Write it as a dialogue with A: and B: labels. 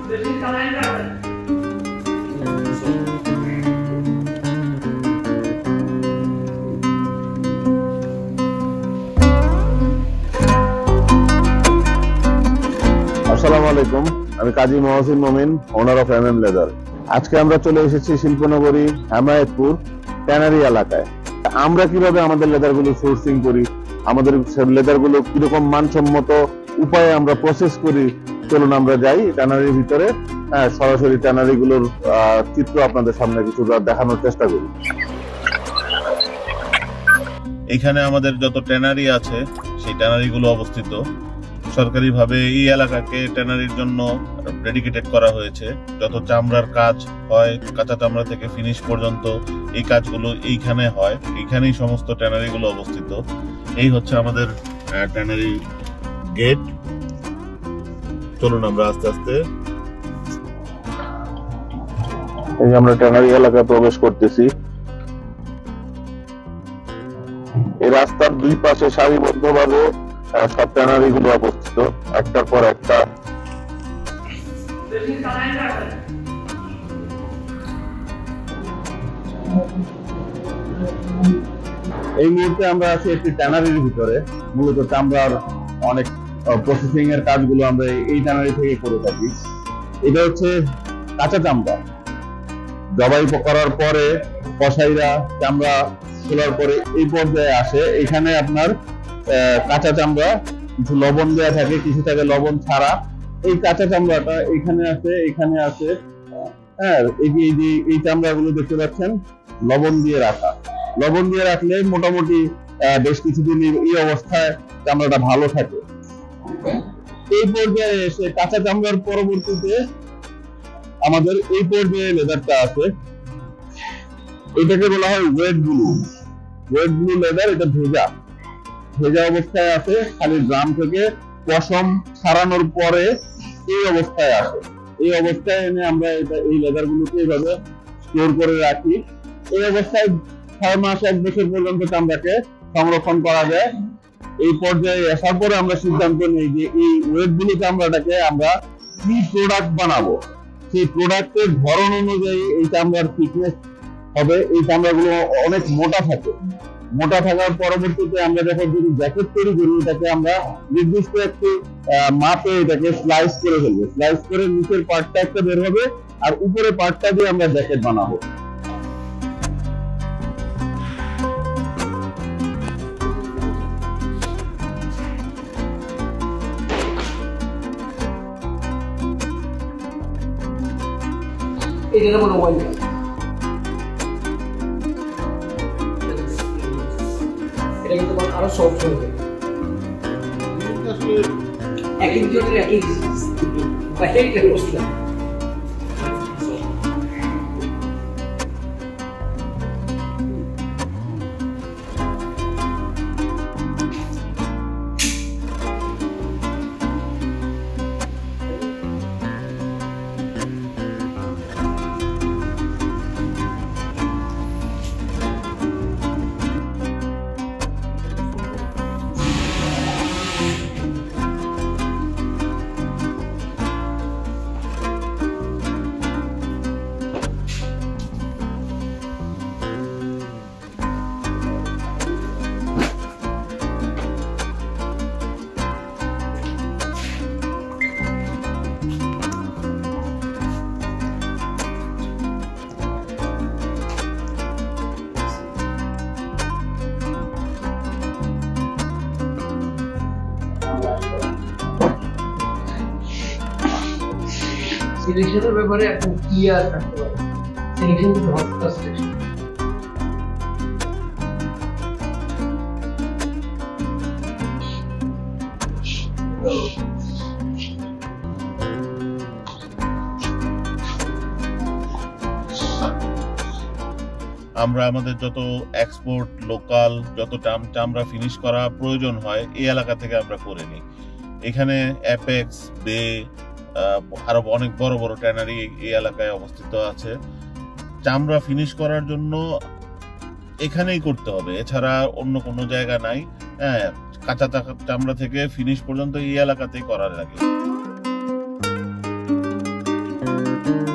A: আসসালামু আলাইকুম, আমি কাজী মহসিন মমিন, ওনার অফ এমএম লেদার। আজকে আমরা চলে এসেছি শিল্পনগরী হেমায়েতপুর ট্যানারি এলাকায়। আমরা কিভাবে আমাদের লেদারগুলো সোর্সিং করি, আমাদের লেদারগুলো কিরকম মানসম্মত উপায়ে আমরা প্রসেস করি, চলুন আমরা যাই ট্যানারির ভিতরে। সরাসরি ট্যানারি গুলোর চিত্র আপনাদের সামনে কিছু দেখানোর চেষ্টা করি।
B: এখানে আমাদের যত ট্যানারি আছে সেই ট্যানারি গুলো অবস্থিত। সরকারিভাবে এই এলাকাকে ট্যানারির জন্য ডেডিকেটেড করা হয়েছে। যত চামড়ার কাজ হয়, কাঁচা চামড়া থেকে ফিনিশ পর্যন্ত, এই কাজগুলো এইখানে হয়। এইখানেই সমস্ত ট্যানারি গুলো অবস্থিত। এই হচ্ছে আমাদের ট্যানারি গেট। চলুন আমরা আস্তে আস্তে
A: এই আমরা ট্যানারি এলাকায় প্রবেশ করতেছি। এই রাস্তার দুই পাশে সারিবদ্ধভাবে সব ট্যানারি গুলো অবস্থিত, একটার পর একটা। এই মুহূর্তে আমরা আছি একটি ট্যানারির ভিতরে। মূলত চামড়ার অনেক প্রসেসিং এর কাজগুলো আমরা এই ট্যানারি থেকে করে থাকি। এটা হচ্ছে কাঁচা চামড়া। জবাই করার পরে কসাইরা চামড়া খোলার পরে এই পর্যায়ে আসে। এখানে আপনার কাঁচা চামড়া, কিছু লবণ দেওয়া থাকে, কিছু থাকে লবণ ছাড়া। এই কাঁচা চামড়াটা এখানে আছে, এখানে আছে। হ্যাঁ, এই চামড়াগুলো দেখতে পাচ্ছেন লবণ দিয়ে রাখা। লবণ দিয়ে রাখলে মোটামুটি বেশ কিছুদিন এই অবস্থায় চামড়াটা ভালো থাকে। এই পর্যায়ে এসে কাঁচা চামড়ার পরবর্তীতে আমাদের এই পর্যায়ে লেদারটা আছে। এটাকে বলা হয় wet blue. Wet blue leather. এটা ভেজা অবস্থায় আছে, খালি ড্রাম থেকে পশম ছাড়ানোর পরে এই অবস্থায় আসে। এই অবস্থায় এনে আমরা এই লেদার গুলোকে এইভাবে স্টোর করে রাখি। এই অবস্থায় 6 মাস 1 বছর পর্যন্ত চামড়াকে সংরক্ষণ করা যায়। এই পর্যায়ে আসার পরে আমরা সিদ্ধান্ত নিই যে এই ওয়েট ব্লু চামড়াটাকে আমরা কি প্রোডাক্ট বানাবো। সেই প্রোডাক্টের ধরন অনুযায়ী এই চামড়ার ফিটনেস হবে। এই চামড়াগুলো অনেক মোটা থাকে। মোটা থাকার পরবর্তীতে আমরা যখন যদি জ্যাকেট তৈরি করি, এটাকে আমরা নির্দিষ্ট একটি মাপে এটাকে স্লাইস করে ফেলবো। স্লাইস করে নিচের পার্টটা একটা বের হবে, আর উপরে পার্টটা দিয়ে আমরা জ্যাকেট বানাবো।
C: এটা কোনো ওয়াইল এটা কিন্তু আরো সফট হয়ে যাবে। এক এক জনের এক এক বাইরে অবস্থা। সিলেকশনের ব্যাপারে এখন কি আর থাকতে পারে। সিলেকশন তো হটটা সিলেকশন।
B: আমরা আমাদের যত এক্সপোর্ট, লোকাল যত চামড়া ফিনিশ করা প্রয়োজন হয় এই এলাকা থেকে আমরা করে নিই। এখানে অ্যাপেক্স, বে, আরো অনেক বড় বড় ট্যানারি এই এলাকায় অবস্থিত আছে। চামড়া ফিনিশ করার জন্য এখানেই করতে হবে, এছাড়া অন্য কোনো জায়গা নাই। হ্যাঁ, কাঁচা চামড়া থেকে ফিনিশ পর্যন্ত এই এলাকাতেই করা লাগে।
C: ধন্যবাদ।